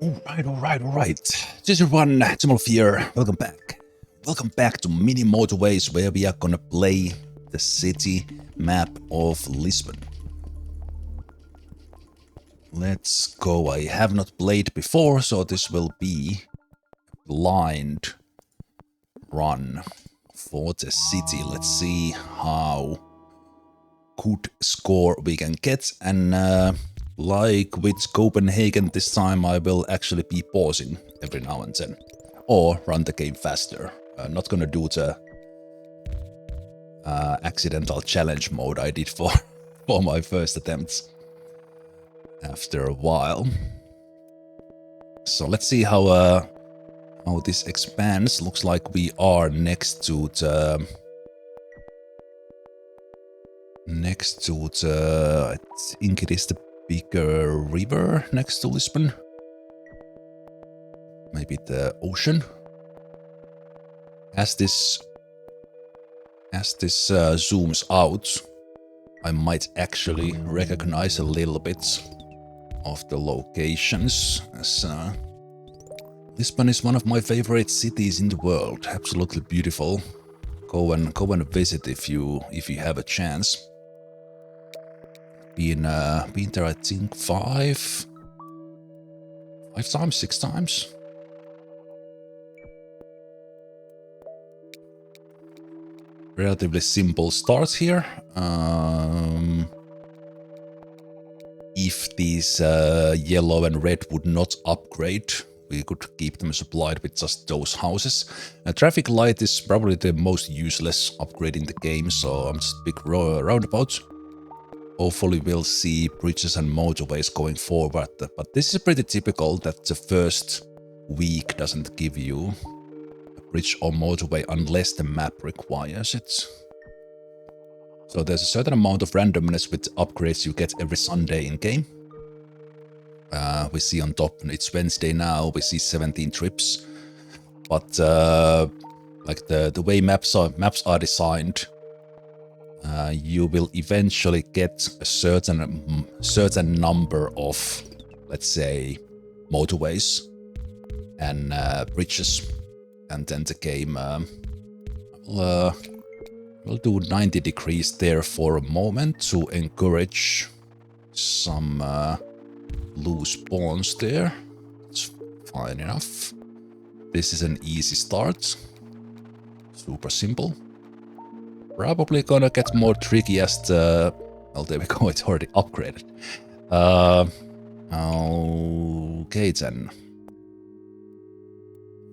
Alright. This is everyone, Zemalf here. Welcome back. Welcome back to Mini Motorways, where we are gonna play the city map of Lisbon. Let's go. I have not played before, so this will be a blind run for the city. Let's see how good score we can get, and like with Copenhagen this time, I will actually be pausing every now and then, or run the game faster. Not gonna do the accidental challenge mode I did for my first attempts after a while. So let's see how this expands. Looks like we are next to the I think it is the bigger river next to Lisbon. Maybe the ocean. As this zooms out, I might actually recognize a little bit of the locations, as Lisbon is one of my favorite cities in the world. Absolutely beautiful. Go and visit if you have a chance. Been there, I think, 5 times, 6 times. Relatively simple start here. If these yellow and red would not upgrade, we could keep them supplied with just those houses. A traffic light is probably the most useless upgrade in the game, so I'm just a big roundabout. Hopefully we'll see bridges and motorways going forward, but this is pretty typical that the first week doesn't give you a bridge or motorway unless the map requires it. So there's a certain amount of randomness with upgrades you get every Sunday in game. We see on top, it's Wednesday now, we see 17 trips, but like the way maps are designed, you will eventually get a certain number of, let's say, motorways and bridges, and then the game will do 90 degrees there for a moment to encourage some loose pawns there. It's fine enough. This is an easy start. Super simple. Probably gonna get more tricky as the... Well, there we go, it's already upgraded. Okay then.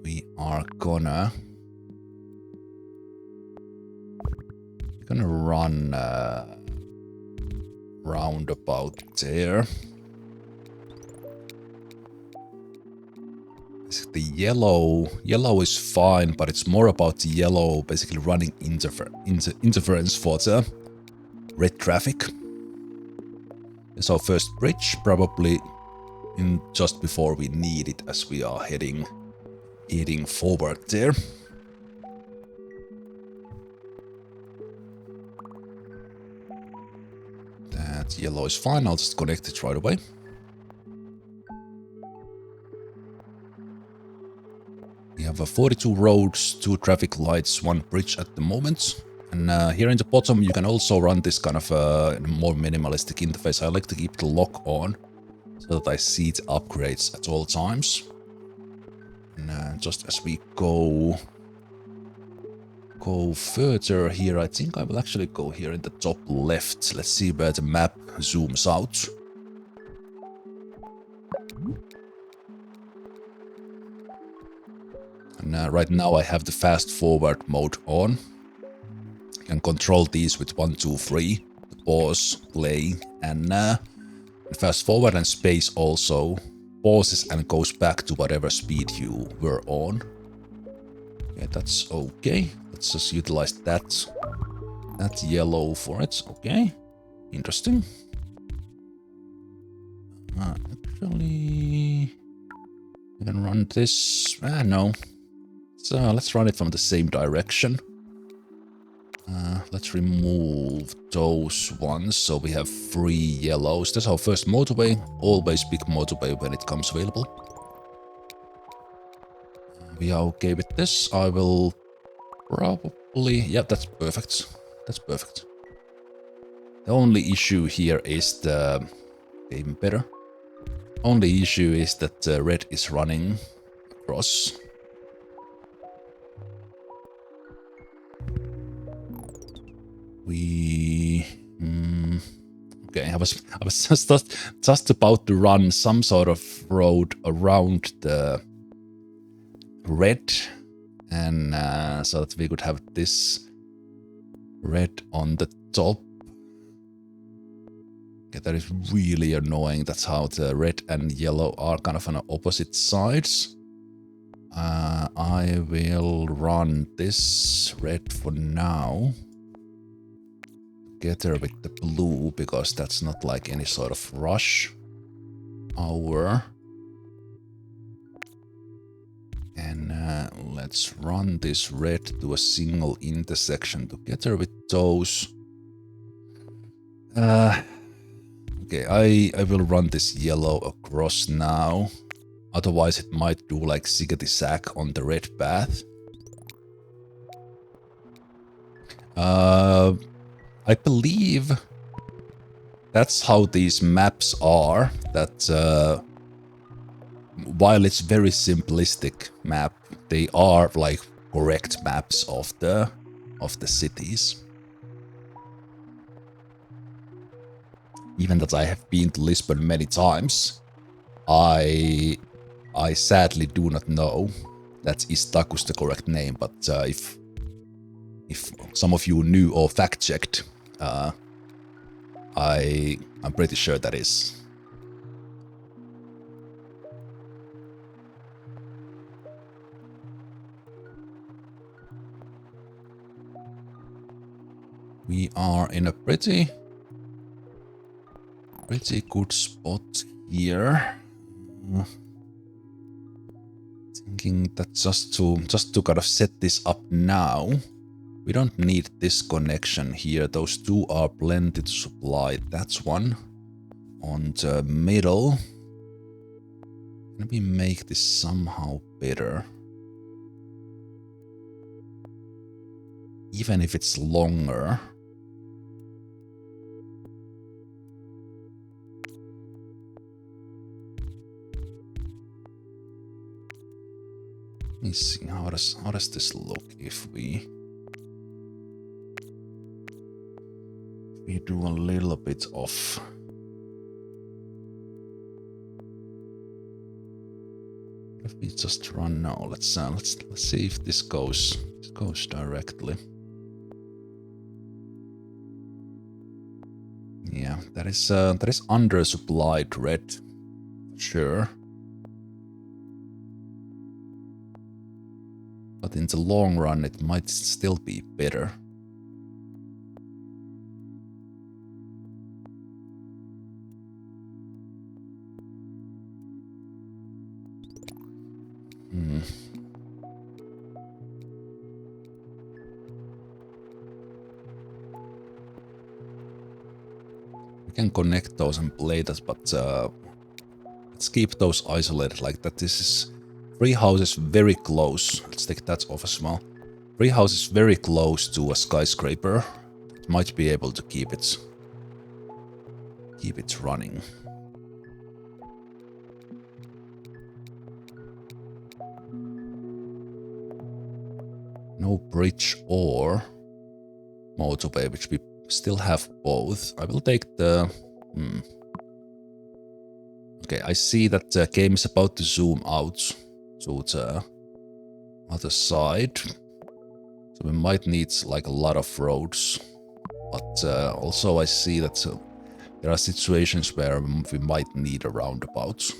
We are gonna run roundabout there. The yellow is fine, but it's more about the yellow basically running interference for the red traffic. It's our first bridge, probably in just before we need it, as we are heading forward there. That yellow is fine, I'll just connect it right away. We have 42 roads, 2 traffic lights, 1 bridge at the moment. And here in the bottom you can also run this kind of more minimalistic interface. I like to keep the lock on so that I see the upgrades at all times. And just as we go further here, I think I will actually go here in the top left. Let's see where the map zooms out. And right now I have the fast forward mode on. You can control these with 1, 2, 3. Pause, play, and fast forward and space also pauses and goes back to whatever speed you were on. Yeah, that's okay. Let's just utilize that yellow for it. Okay, interesting. Actually, I can run this. No. So let's run it from the same direction. Let's remove those ones, so we have 3 yellows. That's our first motorway. Always big motorway when it comes available. we are okay with this. I will probably... Yeah, that's perfect. That's perfect. The only issue here is the... Even better. Only issue is that red is running across. We... Okay, I was just about to run some sort of road around the red, and so that we could have this red on the top. Okay, that is really annoying. That's how the red and yellow are kind of on opposite sides. I will run this red for now, together with the blue, because that's not like any sort of rush hour. And let's run this red to a single intersection together with those. Okay, I will run this yellow across now. Otherwise it might do like ziggity-zag on the red path. I believe that's how these maps are. That while it's very simplistic map, they are like correct maps of the cities. Even that I have been to Lisbon many times, I sadly do not know that Istakus the correct name. But if some of you knew or fact-checked, I'm pretty sure that is. We are in a pretty good spot here. Thinking that just to kind of set this up now, we don't need this connection here. Those two are plenty to supply. That's one on the middle. Can we make this somehow better? Even if it's longer. Let me see, how does this look if we do a little bit of if we just run now. Let's see if this goes directly. Yeah, that is undersupplied red, sure. But in the long run, it might still be better. We can connect those and play that, but let's keep those isolated like that. This is 3 houses very close. Let's take that off as well. 3 houses very close to a skyscraper. It might be able to keep it running. No bridge or motorway, which we still have both. I will take the... Okay, I see that the game is about to zoom out to the other side. So we might need like a lot of roads. But also I see that there are situations where we might need a roundabout.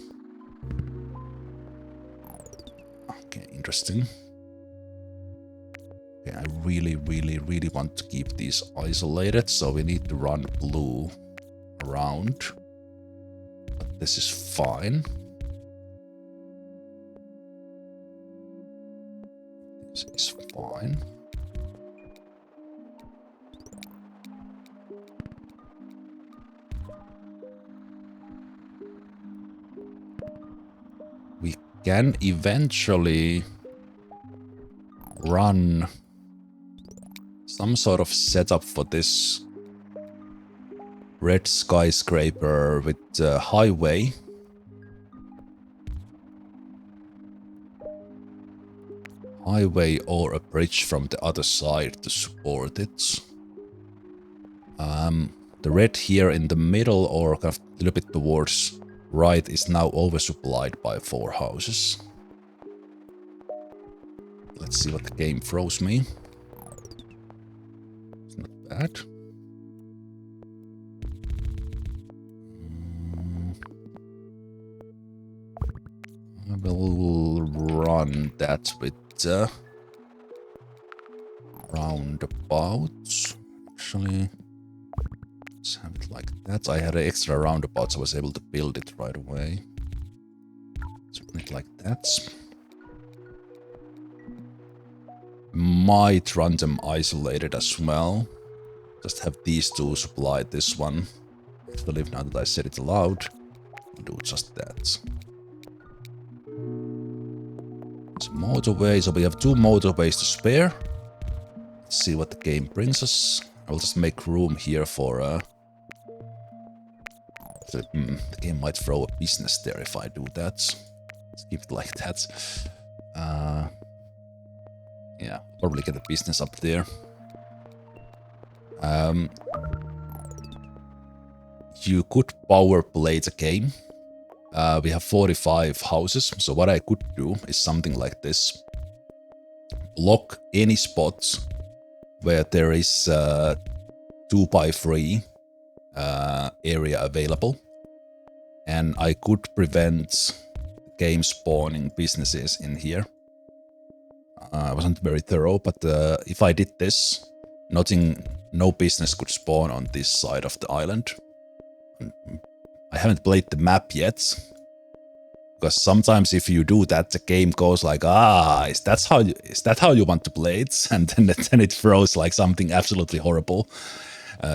Okay, interesting. Okay, I really want to keep these isolated, so we need to run blue around. But this is fine. This is fine. We can eventually run some sort of setup for this red skyscraper with a highway. Highway or a bridge from the other side to support it. The red here in the middle or kind of a little bit towards right is now oversupplied by 4 houses. Let's see what the game throws me. It's not bad. I will run that with roundabouts. Actually, let's have it like that. I had an extra roundabout, so I was able to build it right away. Let's run it like that. Might run them isolated as well. Just have these two supply this one. Actually, now that I said it aloud, I'll do just that. It's a motorway, so we have 2 motorways to spare. Let's see what the game brings us. I'll just make room here for the game might throw a business there if I do that. Let's keep it like that. Yeah, probably get a business up there. You could power play the game. We have 45 houses, so what I could do is something like this. Block any spots where there is 2x3 area available. And I could prevent game spawning businesses in here. I wasn't very thorough, but if I did this, no business could spawn on this side of the island. I haven't played the map yet, because sometimes if you do that, the game goes like, is that how you want to play it? And then it throws like something absolutely horrible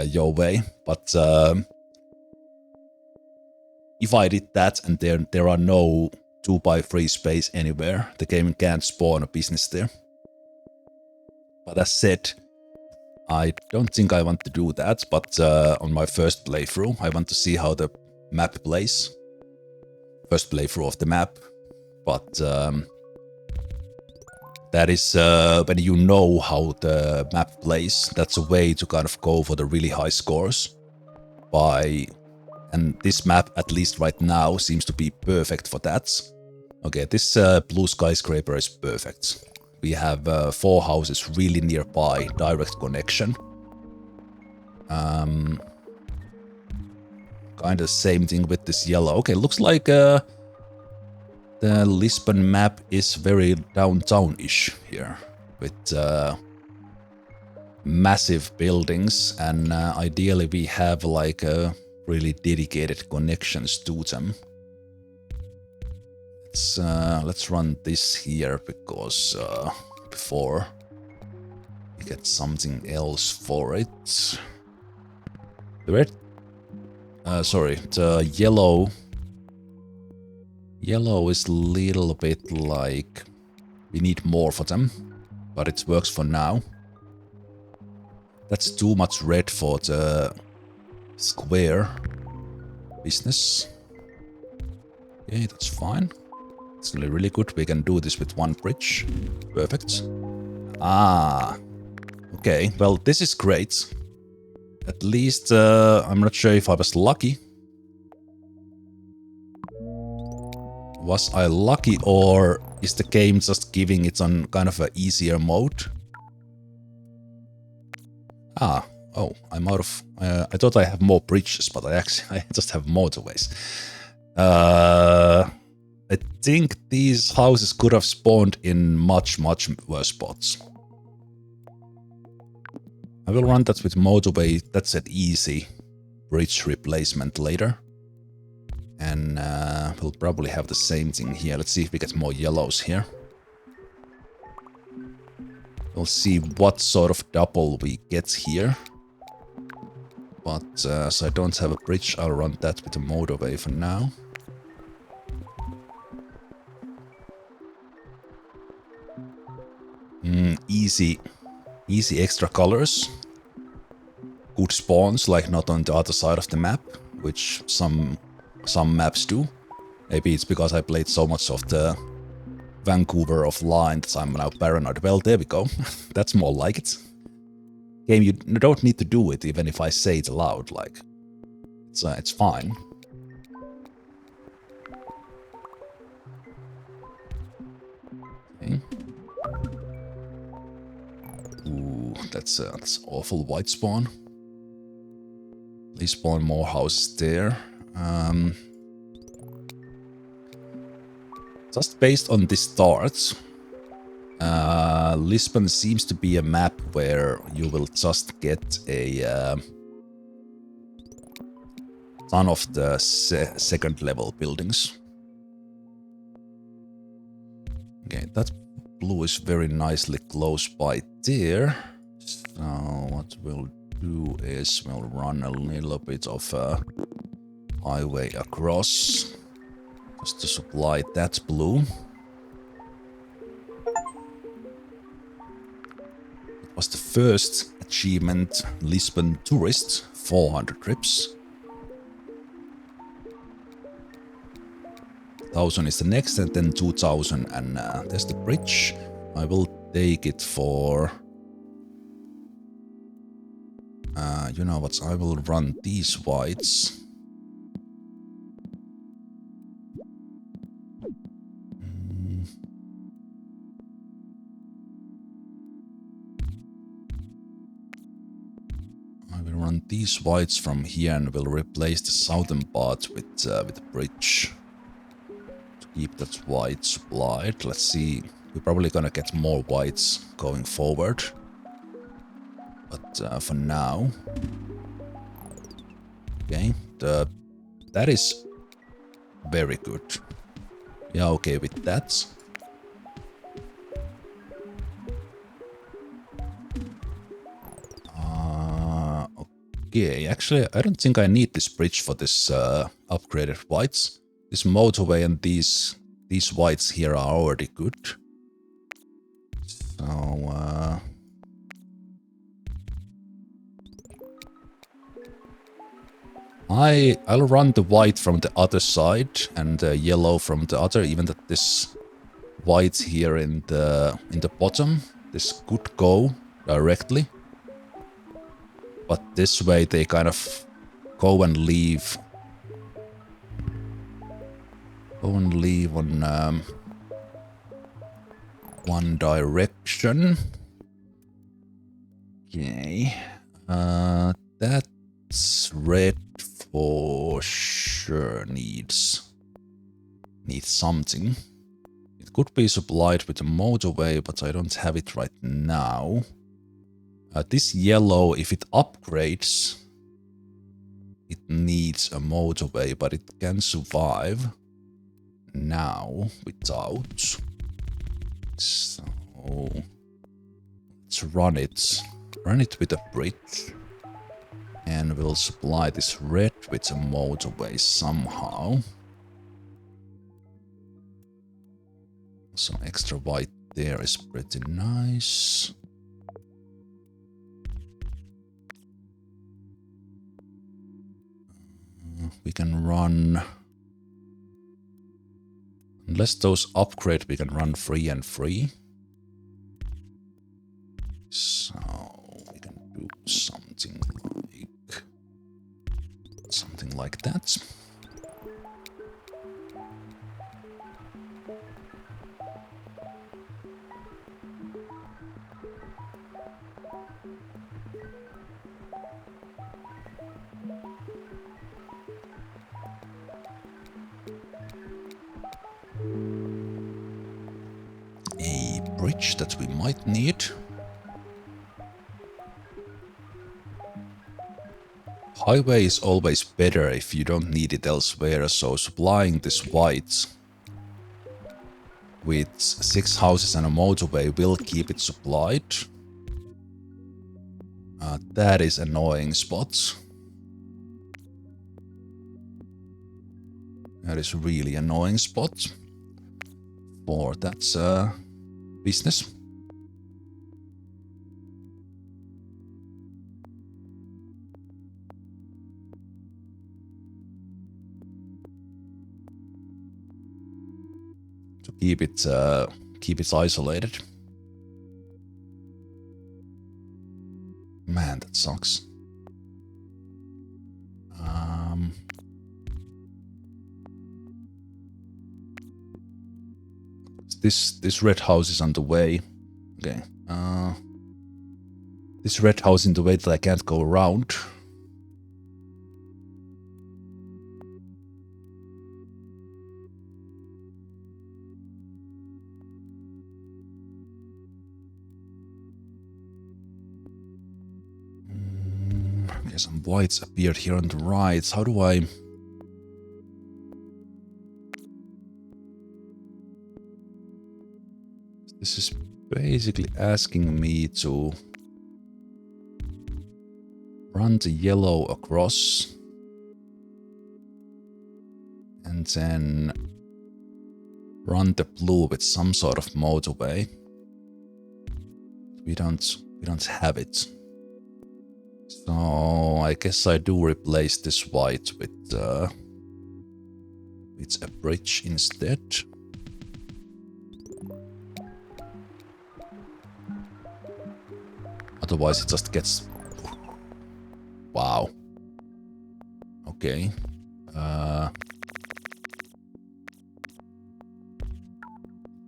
your way. But if I did that and there are no 2x3 space anywhere, the game can't spawn a business there. But as said, I don't think I want to do that, but on my first playthrough, I want to see how the map plays. First playthrough of the map, but that is when you know how the map plays, that's a way to kind of go for the really high scores. And this map, at least right now, seems to be perfect for that. Okay, this blue skyscraper is perfect. We have 4 houses really nearby, direct connection. Kind of same thing with this yellow. Okay, looks like the Lisbon map is very downtown-ish here, with massive buildings, and ideally we have like really dedicated connections to them. Let's run this here because before we get something else for it. The red, the yellow. Yellow is a little bit like we need more for them, but it works for now. That's too much red for the square business. Okay, that's fine. It's really good. We can do this with 1 bridge. Perfect. Okay. Well, this is great. At least I'm not sure if I was lucky. Was I lucky, or is the game just giving it on kind of an easier mode? Oh, I'm out of... I thought I have more bridges, but I just have motorways. I think these houses could have spawned in much, much worse spots. I will run that with motorway. That's an easy bridge replacement later. And we'll probably have the same thing here. Let's see if we get more yellows here. We'll see what sort of double we get here. But so I don't have a bridge, I'll run that with a motorway for now. Easy extra colors. Good spawns, like not on the other side of the map, which some maps do. Maybe it's because I played so much of the Vancouver offline that I'm now paranoid. Well, there we go. That's more like it. Game, you don't need to do it, even if I say it aloud. Like, it's fine. Okay. Ooh, that's awful white spawn. Please spawn more houses there. Just based on the start, Lisbon seems to be a map where you will just get a ton of the second level buildings. Okay, that blue is very nicely close by there. So what we'll do is we'll run a little bit of a highway across just to supply that blue. It was the first achievement, Lisbon Tourist, 400 trips. 1000 is the next, and then 2000, and there's the bridge. I will take it for... you know what, I will run these whites. I will run these whites from here and will replace the southern part with the bridge. Keep that white supplied. Let's see. We're probably gonna get more whites going forward. But for now... Okay, that is very good. Yeah, okay with that. Okay, actually, I don't think I need this bridge for this upgraded whites. This motorway and these whites here are already good. So, I'll run the white from the other side and the yellow from the other, even that this white here in the bottom, this could go directly. But this way they kind of go and leave on one direction. Okay, that's red for sure needs something. It could be supplied with a motorway, but I don't have it right now. This yellow, if it upgrades, it needs a motorway, but it can survive now without. So let's run it. Run it with a bridge. And we'll supply this red with a motorway somehow. Some extra white there is pretty nice. We can run... Unless those upgrade, we can run free and free. So we can do something like that. A bridge that we might need. Highway is always better if you don't need it elsewhere, so supplying this white with 6 houses and a motorway will keep it supplied. That is annoying spot. That is really annoying spot for that business. to keep it isolated. Man, that sucks. This red house is on the way. Okay. This red house in the way that I can't go around. Okay, some whites appeared here on the right. How do I... This is basically asking me to run the yellow across and then run the blue with some sort of motorway. We don't have it. So I guess I do replace this white with a bridge instead. Otherwise it just gets... Wow. Okay.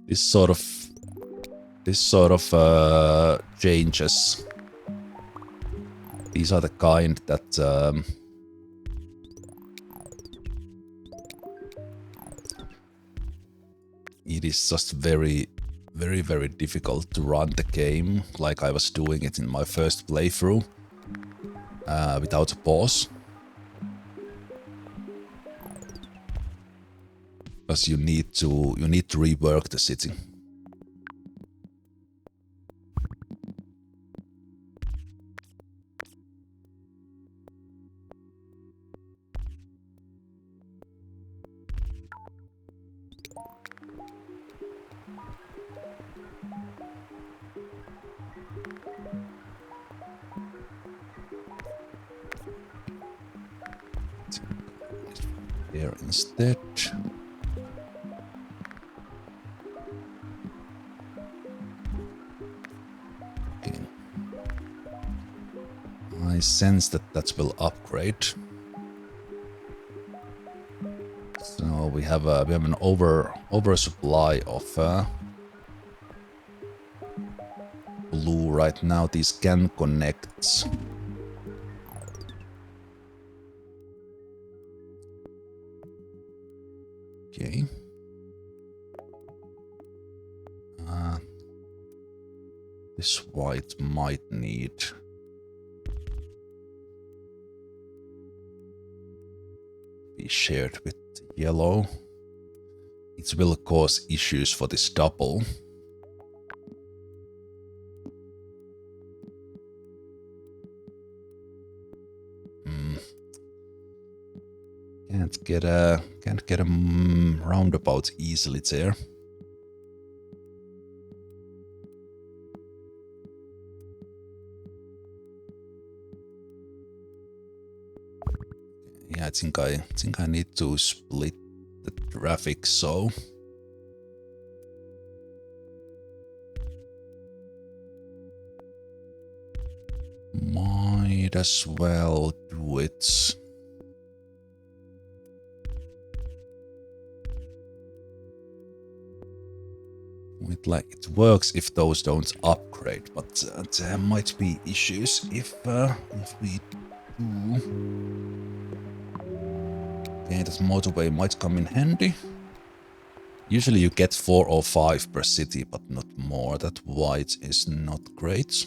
This sort of changes. These are the kind that it is just very difficult to run the game like I was doing it in my first playthrough without a pause. Because you need to rework the city. Here instead. Okay. I sense that will upgrade. So we have an oversupply of blue right now. These can connect. Okay. This white might need be shared with yellow. It will cause issues for this double. Can't get a roundabout easily there. Yeah, I think I need to split the traffic, so might as well do it. It works if those don't upgrade, but there might be issues if we do. Okay, that motorway might come in handy. Usually you get 4 or 5 per city, but not more. That white is not great.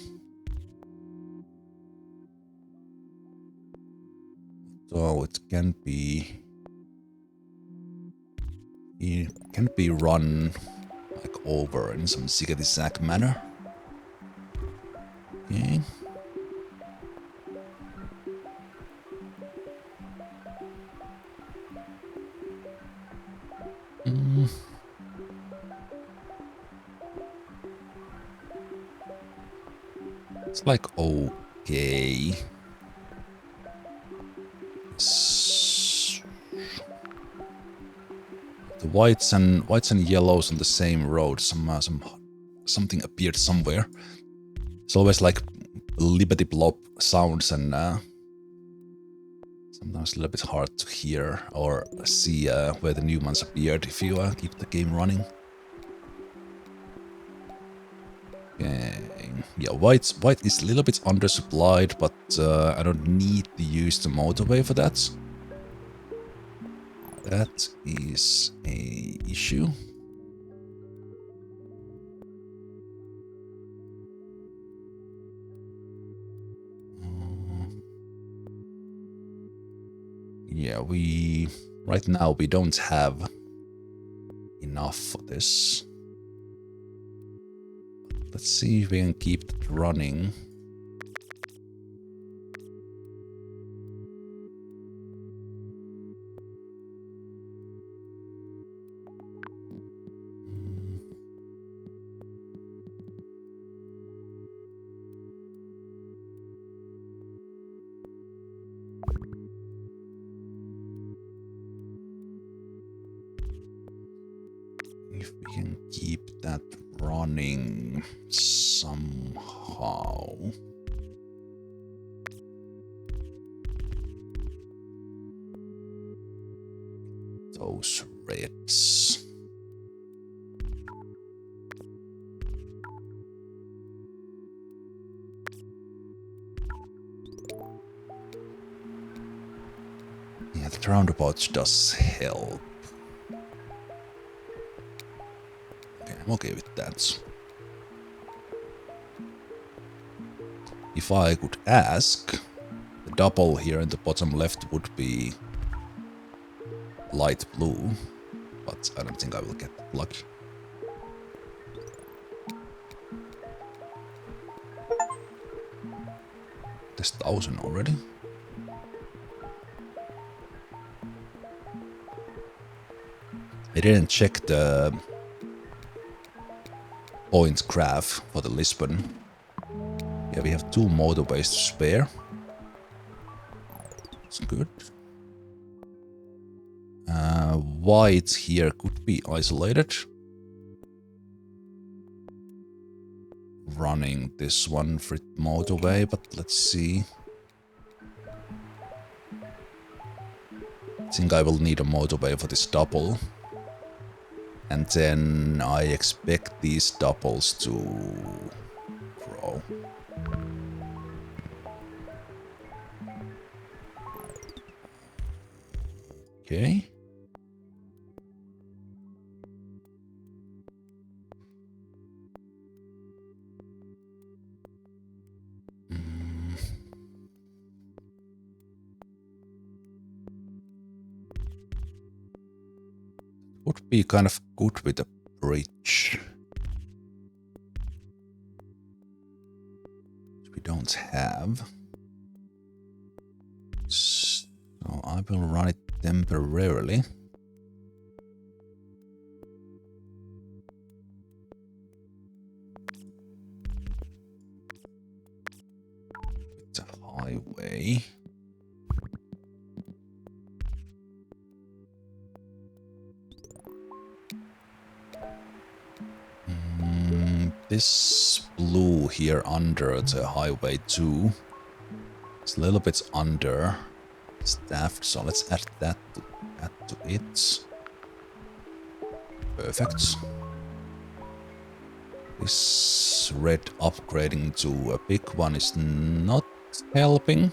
So it can be run like over in some zigzag manner. Okay. It's like okay. The whites and yellows on the same road. Something appeared somewhere. It's always like Liberty Blob sounds and sometimes a little bit hard to hear or see where the new ones appeared if you keep the game running. Okay. Yeah, white is a little bit undersupplied, but I don't need to use the motorway for that. That is a issue. Yeah, right now we don't have enough for this. Let's see if we can keep it running. If we can keep that running somehow. Those reds. Yeah, the roundabout does help. I'm okay with that. If I could ask, the double here in the bottom left would be light blue, but I don't think I will get lucky. There's 1,000 already. I didn't check the point graph for the Lisbon. Yeah, we have 2 motorways to spare. That's good. White here could be isolated. Running this one for motorway, but let's see. I think I will need a motorway for this double. And then I expect these doubles to grow. Okay. Would be kind of good with a bridge. Which we don't have. So I will run it temporarily. It's a highway. This blue here under the highway 2 is a little bit under staffed, so let's add that to it. Perfect. This red upgrading to a big one is not helping.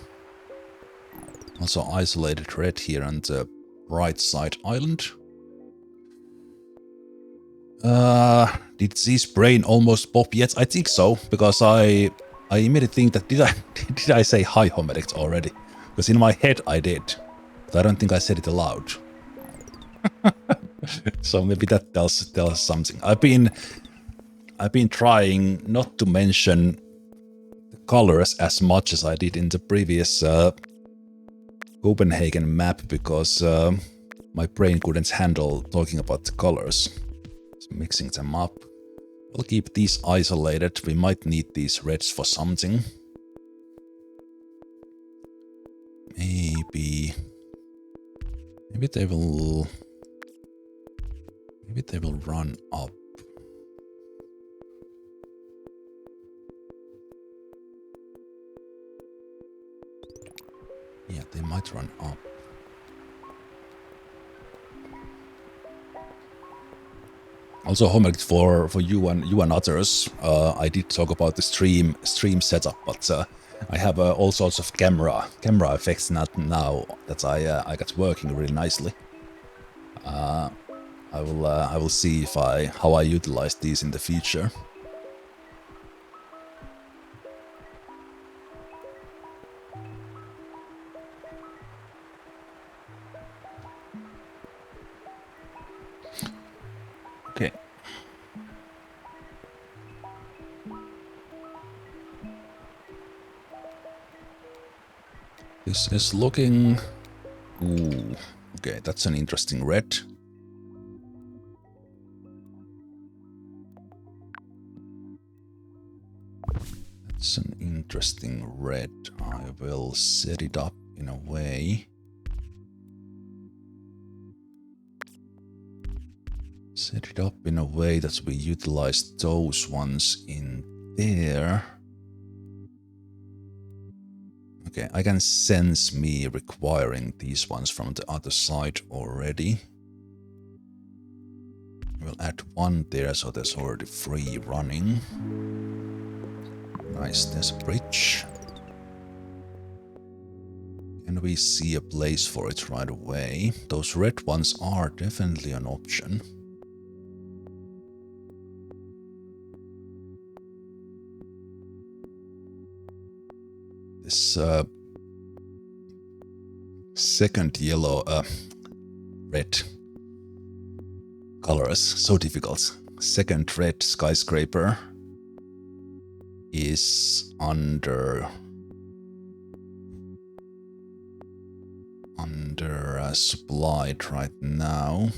Also isolated red here on the right side island. Did this brain almost pop yet? I think so, because I immediately think that did I say hi Homedict already? Because in my head I did, but I don't think I said it aloud. So maybe that tells something. I've been trying not to mention the colors as much as I did in the previous Copenhagen map, because my brain couldn't handle talking about the colors. So mixing them up. We'll keep these isolated. We might need these reds for something. Maybe they will Maybe they will run up. Yeah, they might run up. Also, homework for you and others. I did talk about the stream setup, but I have all sorts of camera effects now that I got working really nicely. I will see if how I utilize these in the future. Okay. This is looking... Ooh, okay, that's an interesting red. That's an interesting red. I will set it up in a way. Set it up in a way that we utilize those ones in there. Okay, I can sense me requiring these ones from the other side already. We'll add one there, so there's already 3 running. Nice, there's a bridge. Can we see a place for it right away? Those red ones are definitely an option. This second yellow, red colors, so difficult. Second red skyscraper is under supplied right now.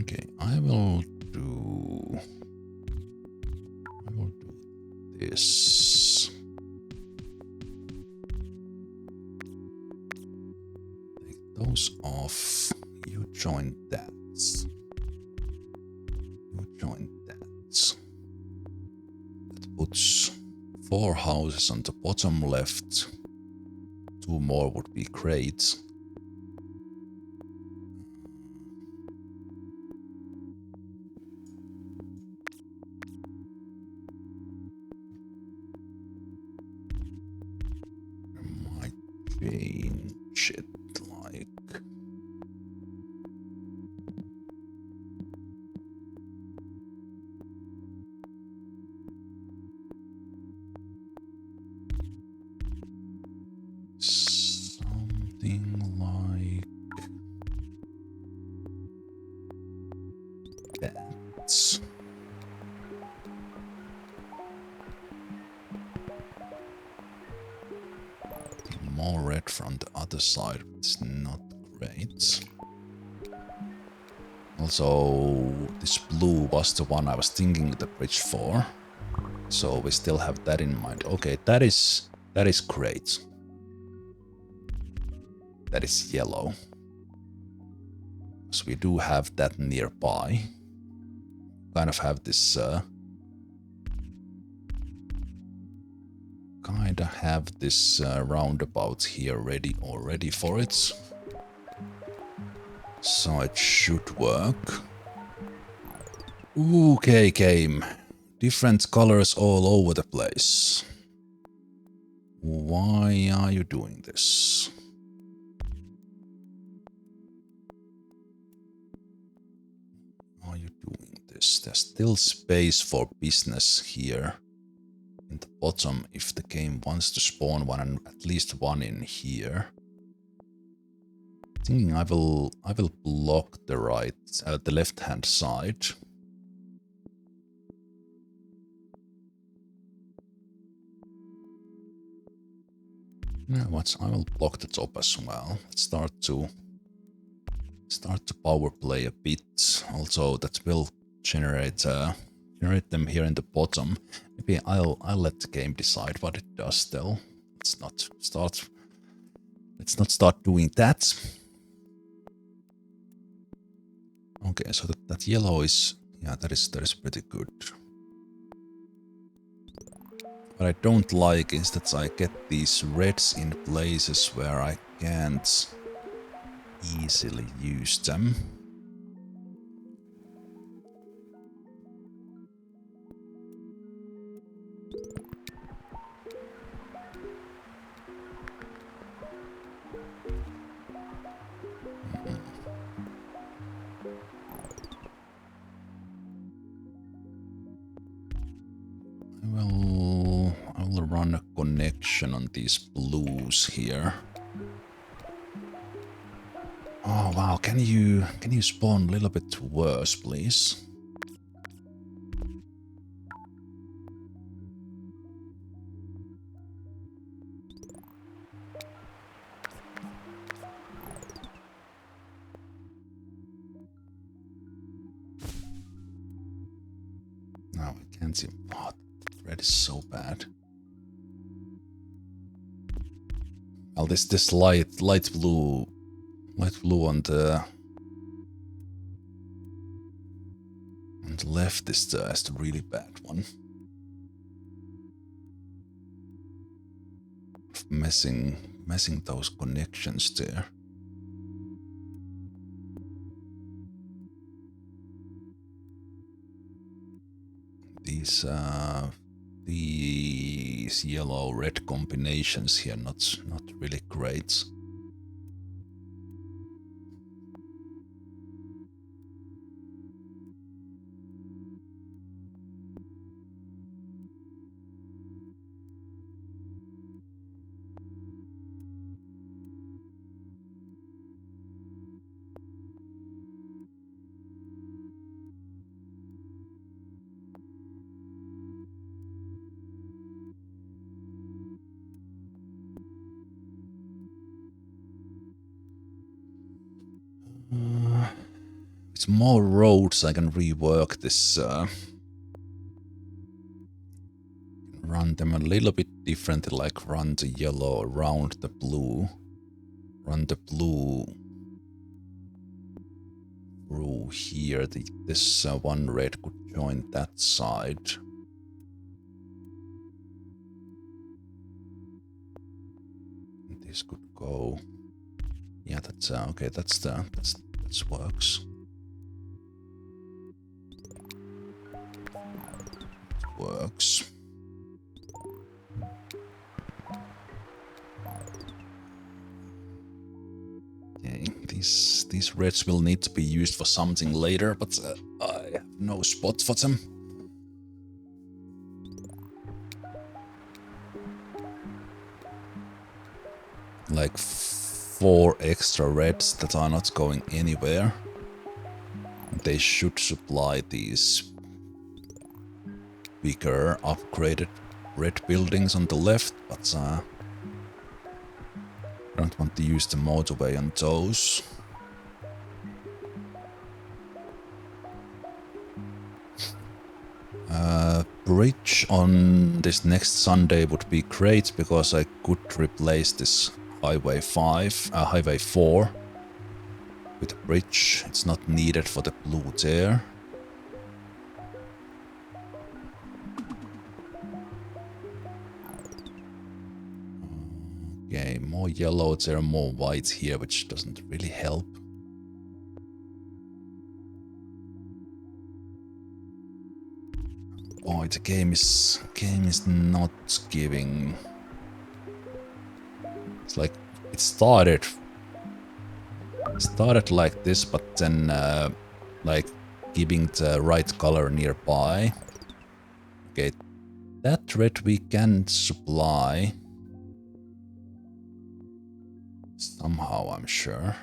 Okay, I will do this. Take those off. You join that. You join that. That puts 4 houses on the bottom left. 2 more would be great. Change it like something like that. More red from the other side, it's not great. Also, this blue was the one I was thinking the bridge for. So we still have that in mind. Okay, that is great. That is yellow. So we do have that nearby. Kind of have this kinda have this roundabout here ready already for it. So it should work. Okay, game. Different colors all over the place. Why are you doing this? Why are you doing this? There's still space for business here. In the bottom, if the game wants to spawn one and at least one in here. Thinking I will block the the left hand side. You know what? I will block the top as well. Let's start to power play a bit. Also, that will generate them here in the bottom. Maybe I'll let the game decide what it does still. Let's not start Let's not start doing that. Okay, so that yellow is, yeah, that is pretty good. What I don't like is that I get these reds in places where I can't easily use them. I will run a connection on these blues here. Oh wow, can you spawn a little bit worse, please? No, I can't see. Oh, red is so bad. Well, this light blue on the left is the really bad one. Messing those connections there. These yellow-red combinations here not really great. With more roads, I can rework this. Run them a little bit differently, like run the yellow around the blue. Run the blue through here. This one red could join that side. This could go. Yeah, that's okay. That works. Works. Okay, these reds will need to be used for something later, but I have no spot for them. Like 4 extra reds that are not going anywhere. They should supply these bigger upgraded red buildings on the left, but I don't want to use the motorway on those. Bridge on this next Sunday would be great because I could replace this Highway 4 with a bridge. It's not needed for the blue there. Okay, more yellow there, more white here, which doesn't really help. Boy, the game is not giving. It's like it started like this, but then like giving the right color nearby. Okay, that red we can supply somehow, I'm sure.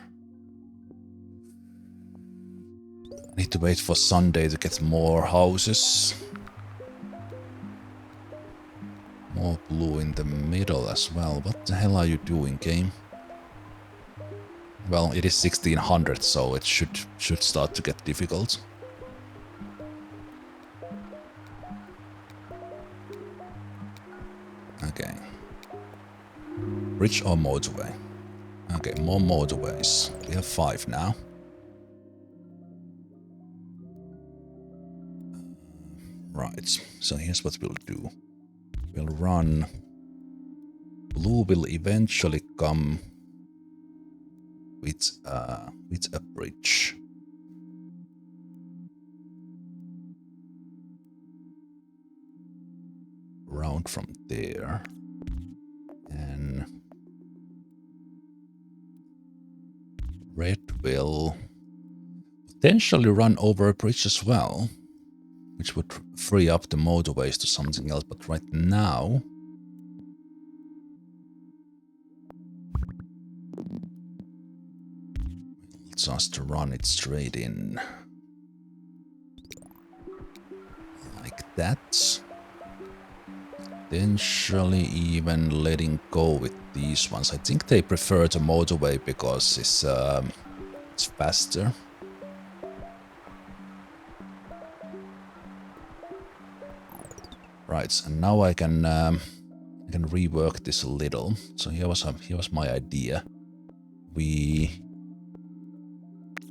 Need to wait for Sunday to get more houses. More blue in the middle as well. What the hell are you doing, game? Well, it is 1600, so it should start to get difficult. Okay. Bridge or motorway? Okay, more motorways. We have 5 now. Right, so here's what we'll do. We'll run. Blue will eventually come with a bridge. Round from there. And red will potentially run over a bridge as well, which would free up the motorways to something else, but right now we'll just run it straight in. Like that. Potentially even letting go with these ones. I think they prefer the motorway because it's faster. Right, and now I can rework this a little. So here was my idea. We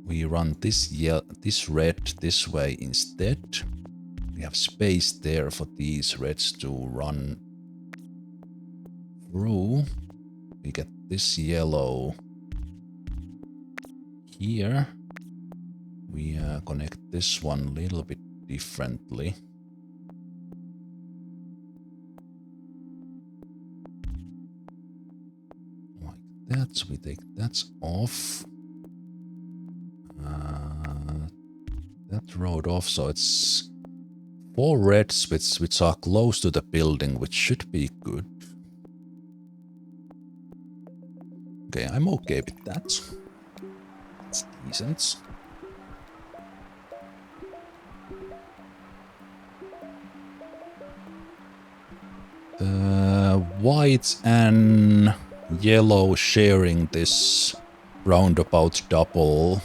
run this red this way instead. We have space there for these reds to run through. We get this yellow here. We connect this one a little bit differently. Like that. So we take that off. That road off, so it's 4 reds which are close to the building, which should be good. Okay, I'm okay with that. It's decent. White and yellow sharing this roundabout double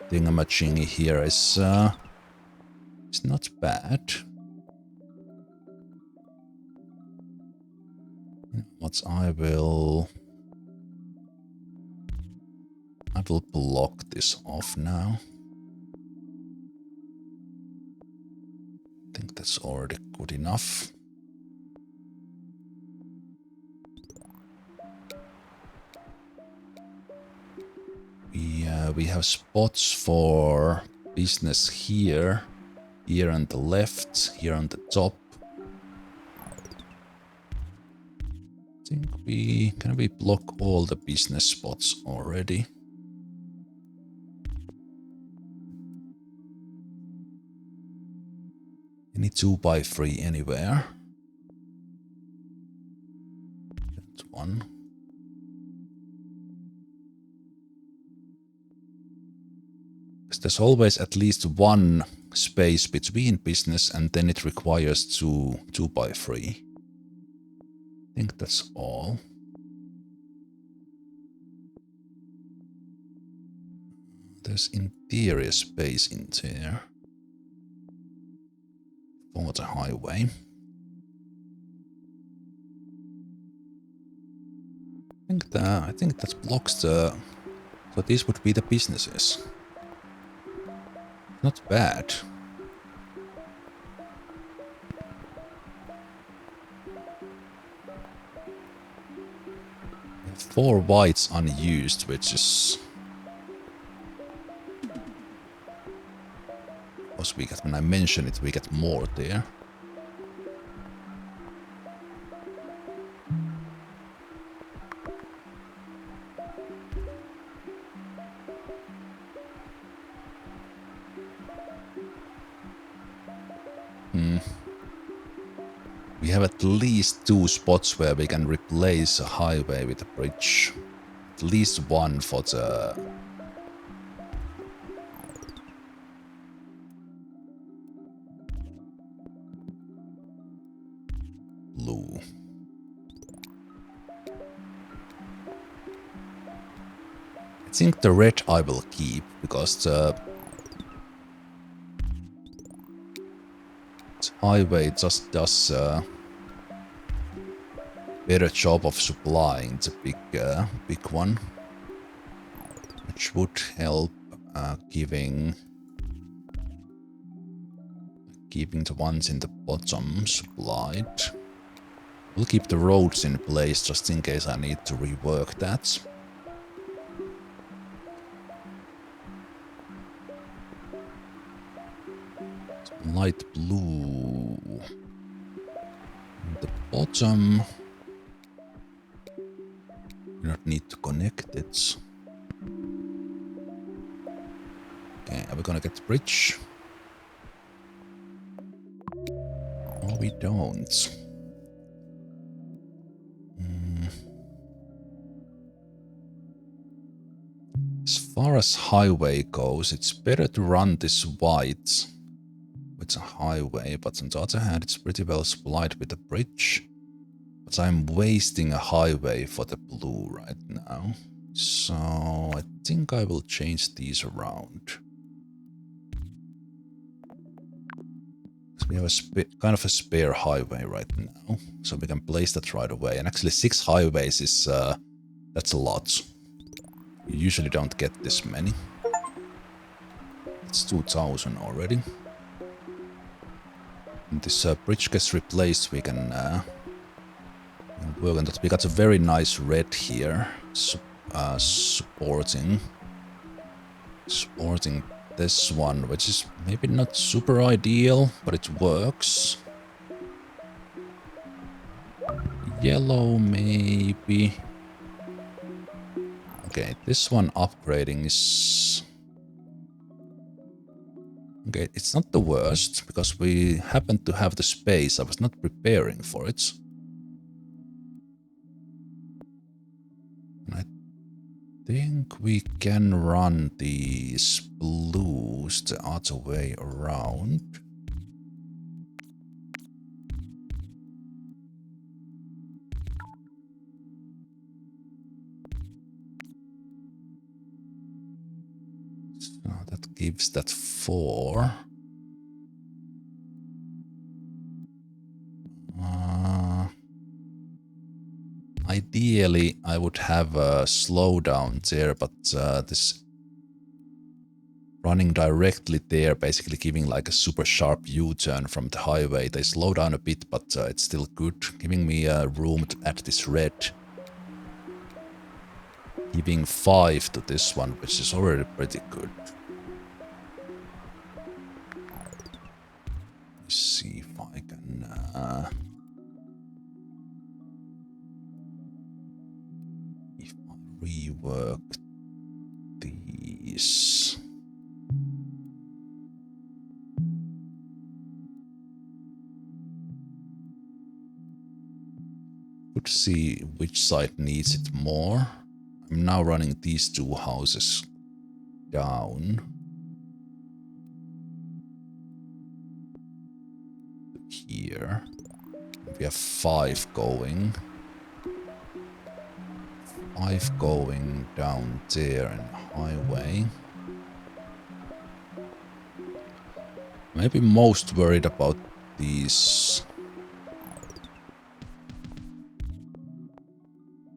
thingamajiggy here is not bad. What I will block this off now. I think that's already good enough. We have spots for business here on the left, here on the top. I think we block all the business spots already. Any 2x3 anywhere. That one. There's always at least one space between business and then it requires 2x3. I think that's all. There's interior space in there for the highway. I think that blocks the... So these would be the businesses. Not bad. 4 whites unused, which is... Also, we get, when I mention it, we get more there. We have at least 2 spots where we can replace a highway with a bridge. At least one for the... blue. I think the red I will keep, because the highway just does a better job of supplying the big one. bridge would help keeping the ones in the bottom supplied. We'll keep the roads in place just in case I need to rework that. Light blue. The bottom. We don't need to connect it. Okay, are we gonna get the bridge? No, we don't. As far as highway goes, it's better to run this white with a highway, but on the other hand, it's pretty well supplied with a bridge. But I'm wasting a highway for the blue right now. So I think I will change these around. We have a kind of a spare highway right now, so we can place that right away. And actually 6 highways is, that's a lot. You usually don't get this many. It's 2,000 already. And this bridge gets replaced, we can work on that. We got a very nice red here, supporting this one, which is maybe not super ideal, but it works. Yellow, maybe. Okay, this one upgrading is... Okay, it's not the worst, because we happen to have the space. I was not preparing for it. And I think we can run these blues the other way around. So that gives that 4. Ideally, I would have a slowdown there, but this running directly there, basically giving like a super sharp U-turn from the highway. They slow down a bit, but it's still good, giving me room to add this red. Giving 5 to this one, which is already pretty good. Let's see if I can... rework these. Could see which side needs it more. I'm now running these 2 houses down. Here. We have 5 going. 5 going down there in the highway. Maybe most worried about these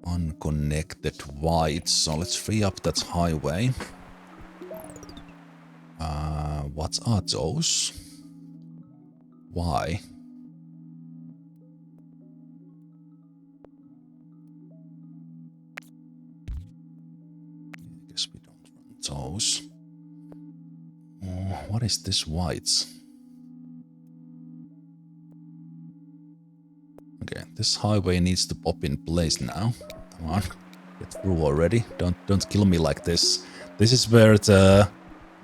unconnected whites. So let's free up that highway. What are those? Why? Those. What is this whites? Okay, this highway needs to pop in place now. Come on, get through already. Don't kill me like this. This is where the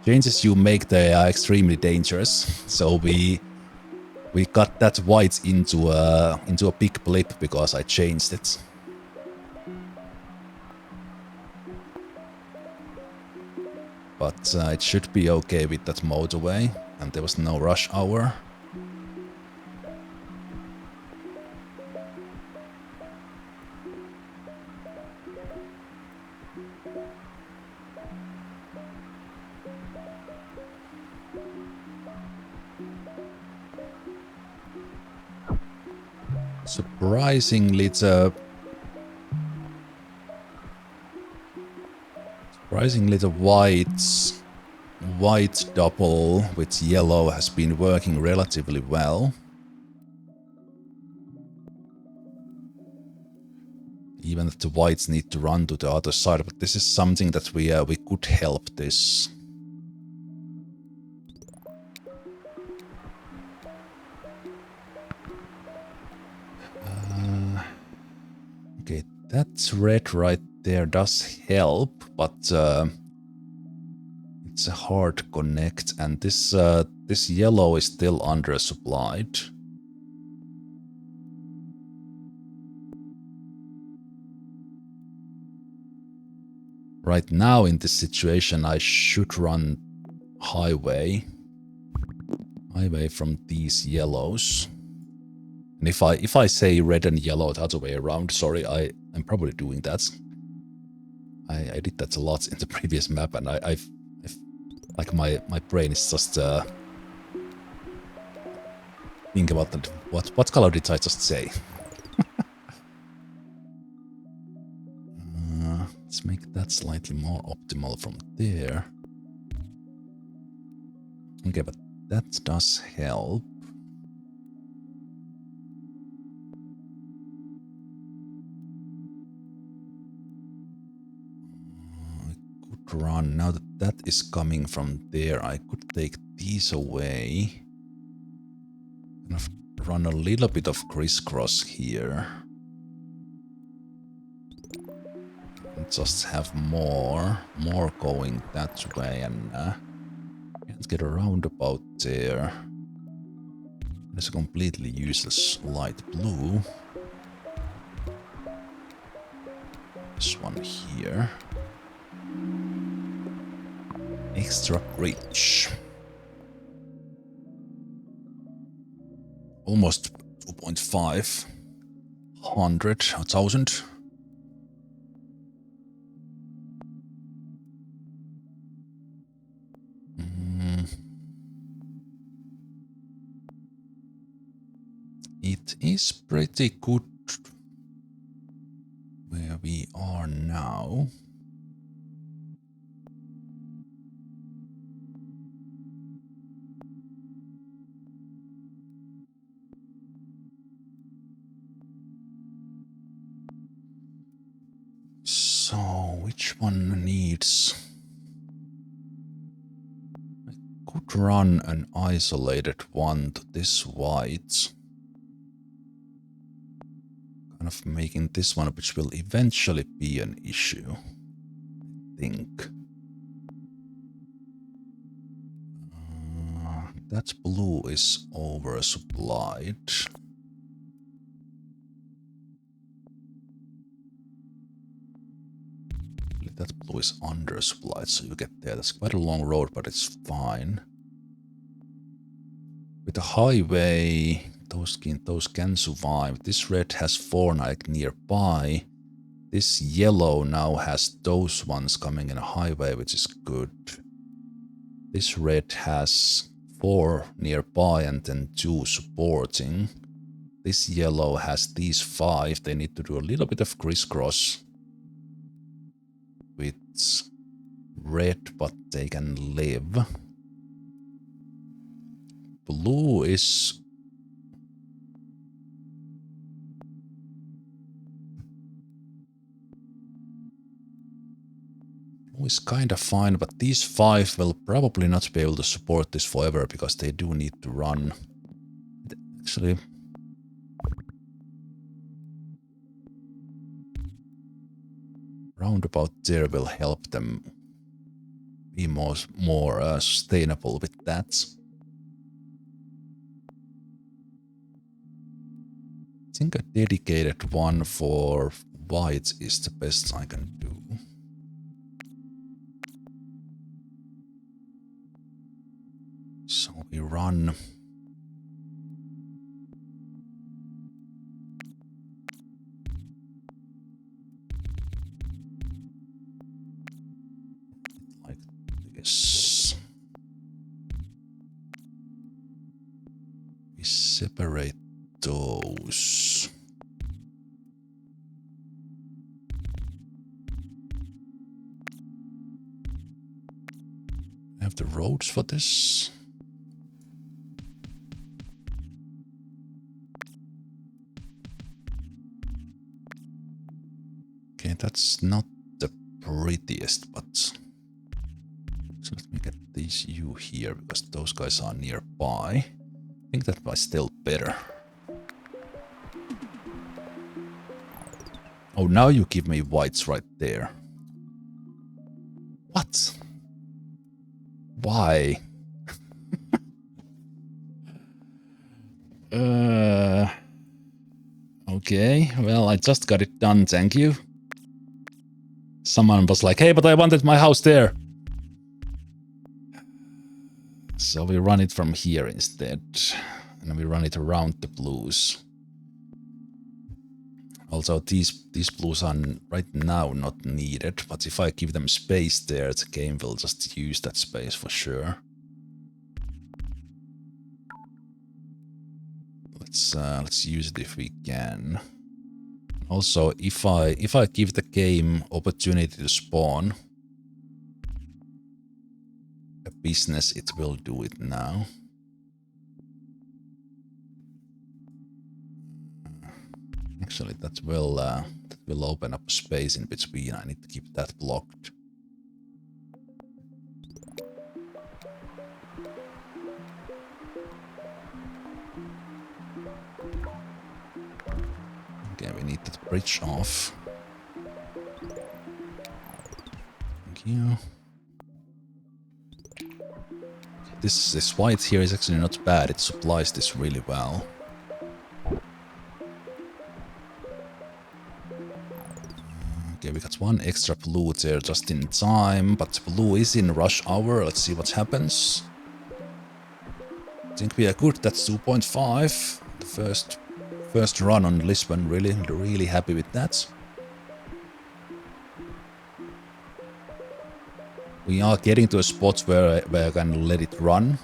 changes you make, they are extremely dangerous. So we got that white into a big blip because I changed it. But it should be okay with that motorway, and there was no rush hour. Surprisingly, Surprisingly, the white double with yellow has been working relatively well. Even if the whites need to run to the other side, but this is something that we could help this. Okay, that red right there does help, but it's a hard connect, and this yellow is still undersupplied. Right now in this situation, I should run highway from these yellows. And if I say red and yellow the other way around, sorry, I'm probably doing that. I did that a lot in the previous map, and I've like my brain is just think about that. What color did I just say? Let's make that slightly more optimal from there. Okay, but that does help. I could run. Now that that is coming from there, I could take these away. Kind of run a little bit of crisscross here. And just have more going that way, and let's get a roundabout there. There's a completely useless light blue. This one here. Extra rich. Almost 2.5. 1,000. It is pretty good where we are now. So, which one needs... I could run an isolated one to this white. Kind of making this one, which will eventually be an issue, I think. That blue is oversupplied. That blue is undersupplied, so you get there. That's quite a long road, but it's fine. With the highway, those can survive. This red has 4 like nearby. This yellow now has those ones coming in a highway, which is good. This red has 4 nearby and then 2 supporting. This yellow has these 5. They need to do a little bit of crisscross with red, but they can live. Blue is... Blue is kind of fine, but these 5 will probably not be able to support this forever because they do need to run. Actually... roundabout there will help them be more sustainable with that. I think a dedicated one for whites is the best I can do. So we run... like this. We separate those. have the roads for this? Okay, that's not the prettiest, but so let me get these you here because those guys are nearby. I think that was still better. Oh, now you give me whites right there. What? Why? Okay, well, I just got it done, thank you. Someone was like, hey, but I wanted my house there. So we run it from here instead. And we run it around the blues. Also, these blues are right now not needed, but if I give them space there, the game will just use that space for sure. Let's use it if we can. Also, if I give the game opportunity to spawn a business, it will do it now. Actually, that will open up a space in between. I need to keep that blocked. Okay, we need that bridge off. Thank you. This white here is actually not bad. It supplies this really well. Okay, we got one extra blue there just in time, but blue is in rush hour. Let's see what happens. I think we are good. That's 2.5. The first run on Lisbon. Really happy with that. We are getting to a spot where I can let it run.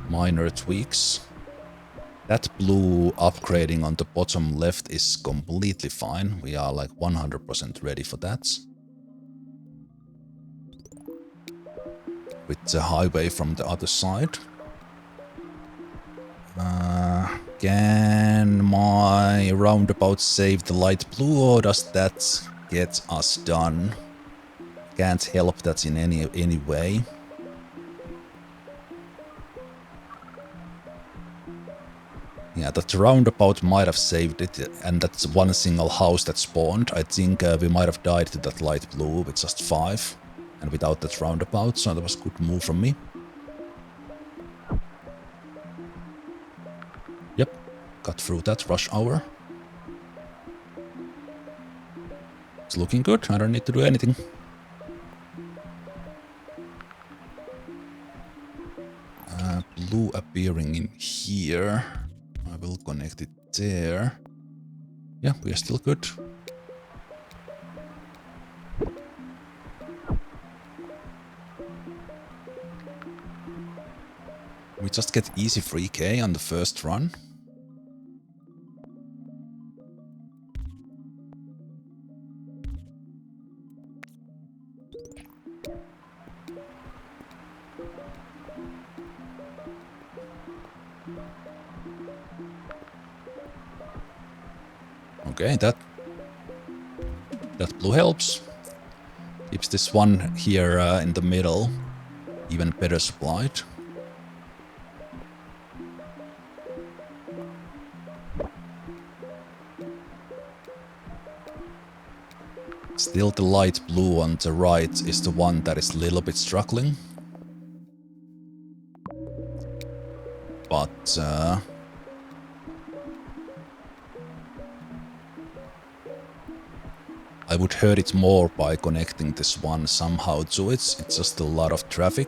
Minor tweaks. That blue upgrading on the bottom left is completely fine. We are like 100% ready for that. With the highway from the other side. Can my roundabout save the light blue or does that get us done? Can't help that in any way. Yeah, that roundabout might have saved it, and that's one single house that spawned. I think we might have died to that light blue with just 5, and without that roundabout, so that was a good move from me. Yep, got through that rush hour. It's looking good, I don't need to do anything. Blue appearing in here. I will connect it there. Yeah, we are still good. We just get easy 3k on the first run. Okay, that blue helps. Keeps this one here in the middle even better supplied. Still the light blue on the right is the one that is a little bit struggling. But I would hurt it more by connecting this one somehow to it. It's just a lot of traffic.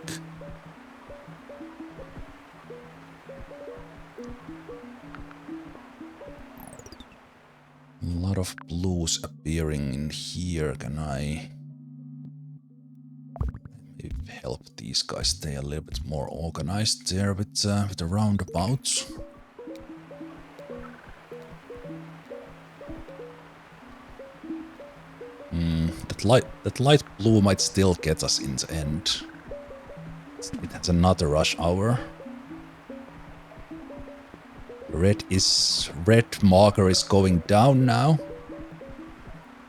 A lot of blues appearing in here. Can I maybe help these guys stay a little bit more organized there with the roundabouts? The that light blue might still get us in the end. It has another rush hour. Red marker is going down now.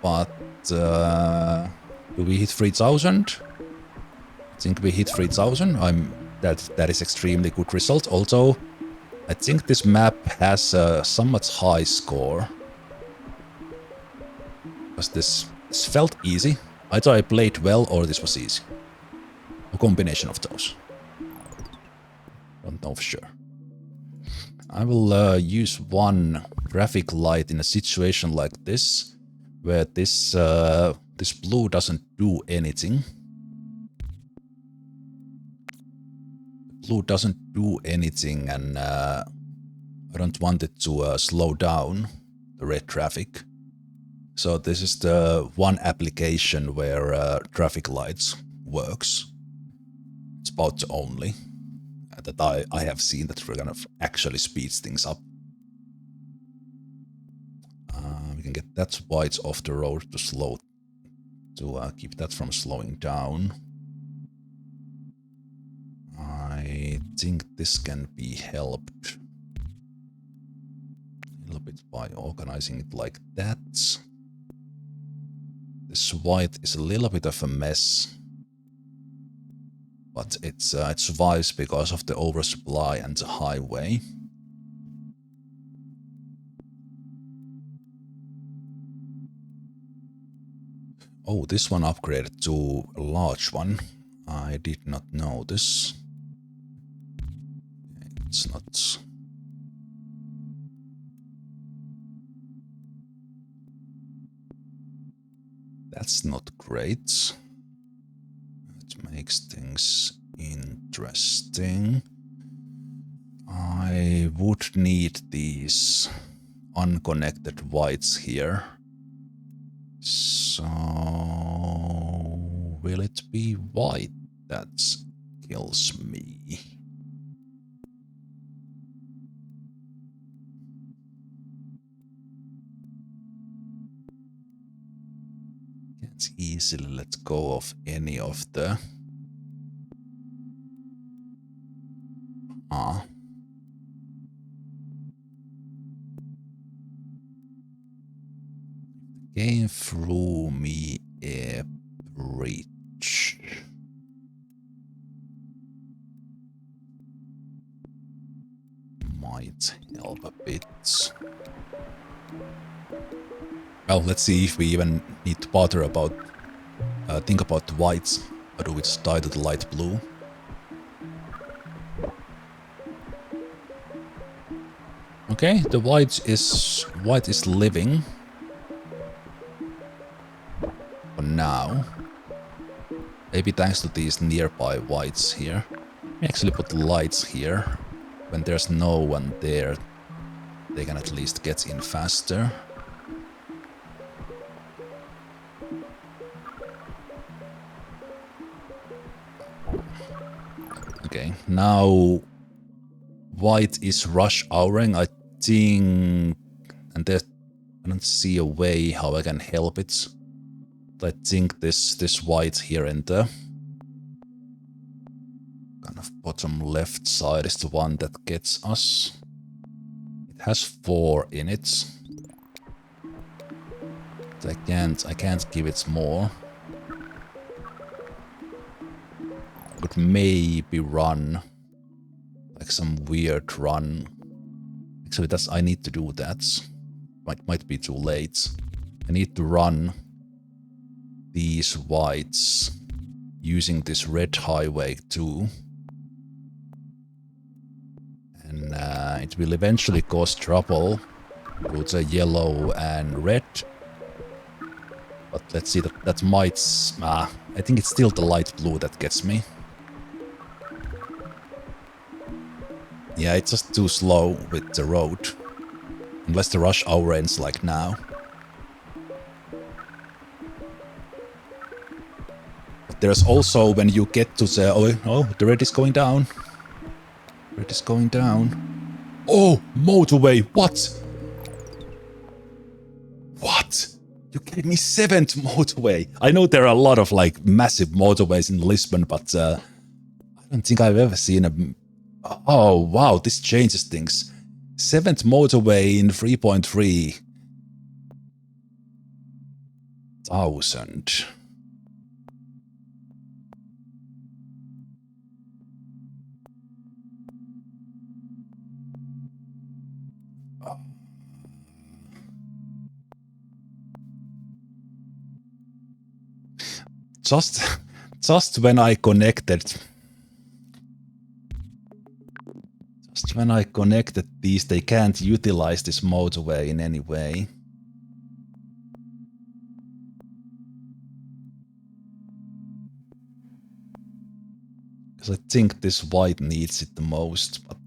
But do we hit 3000? I think we hit 3000. That is extremely good result. Although I think this map has a somewhat high score. Because this felt easy. Either I played well or this was easy. A combination of those. Don't know for sure. I will use one traffic light in a situation like this, where this blue doesn't do anything. Blue doesn't do anything, and I don't want it to slow down the red traffic. So this is the one application where traffic lights works. It's about the only that I have seen that kind of actually speeds things up. We can get that white off the road to keep that from slowing down. I think this can be helped a little bit by organizing it like that. This white is a little bit of a mess, but it survives because of the oversupply and the highway. Oh, this one upgraded to a large one. I did not know this. It's not... That's not great. It makes things interesting. I would need these unconnected whites here. So... will it be white that kills me? Can't easily let go of any of the... Game threw me a bridge. Might help a bit. Well, let's see if we even need to bother about... think about the whites. Or do we just die to the light blue? Okay, the white is living. For now. Maybe thanks to these nearby whites here. We actually put lights here. When there's no one there, they can at least get in faster. Okay, now white is rush houring, I think, and I don't see a way how I can help it. But I think this white here in the kind of bottom left side is the one that gets us. It has 4 in it. But I can't give it more. Could maybe run like some weird run. Actually, I need to do that. Might be too late. I need to run these whites using this red highway too. And it will eventually cause trouble with the yellow and red. But let's see, that might... I think it's still the light blue that gets me. Yeah, it's just too slow with the road. Unless the rush hour ends like now. But there's also when you get to the... Oh, the red is going down. Red is going down. Oh, motorway, what? What? You gave me 7th motorway. I know there are a lot of like massive motorways in Lisbon, but I don't think I've ever seen a... Oh, wow, this changes things. 7th motorway in 3.3. 1,000. Just when I connected... Just when I connected these, they can't utilize this motorway in any way. Because I think this white needs it the most, but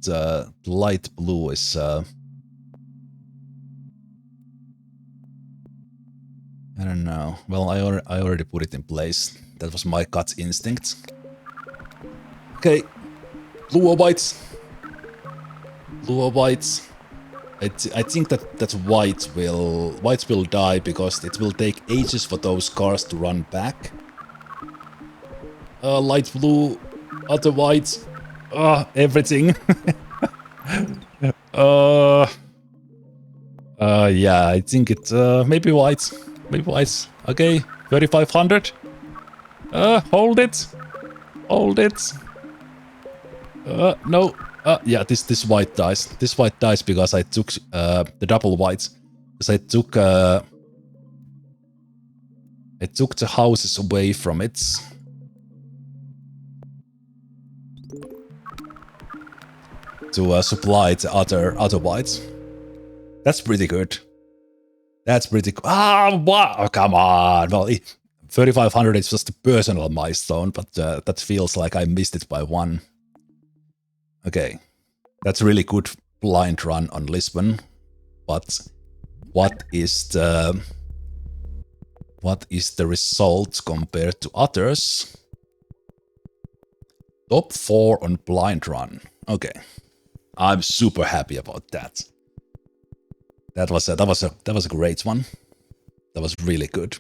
light blue is... I don't know. Well, I already put it in place. That was my gut instinct. Okay. Blue or white? Blue or white? I think that white will die because it will take ages for those cars to run back. Light blue, other white, everything. Yeah, I think it maybe white. Maybe white. Okay, 3,500. Hold it. Hold it. No. Yeah, this white dies. This white dies because I took the double whites. Because I took the houses away from it. To supply the other whites. That's pretty good. That's pretty good. Ah, wow! Oh, come on. Well, 3,500 is just a personal milestone, but that feels like I missed it by 1. Okay, that's a really good blind run on Lisbon, but what is the result compared to others? Top 4 on blind run. Okay, I'm super happy about that. That was a great one. That was really good.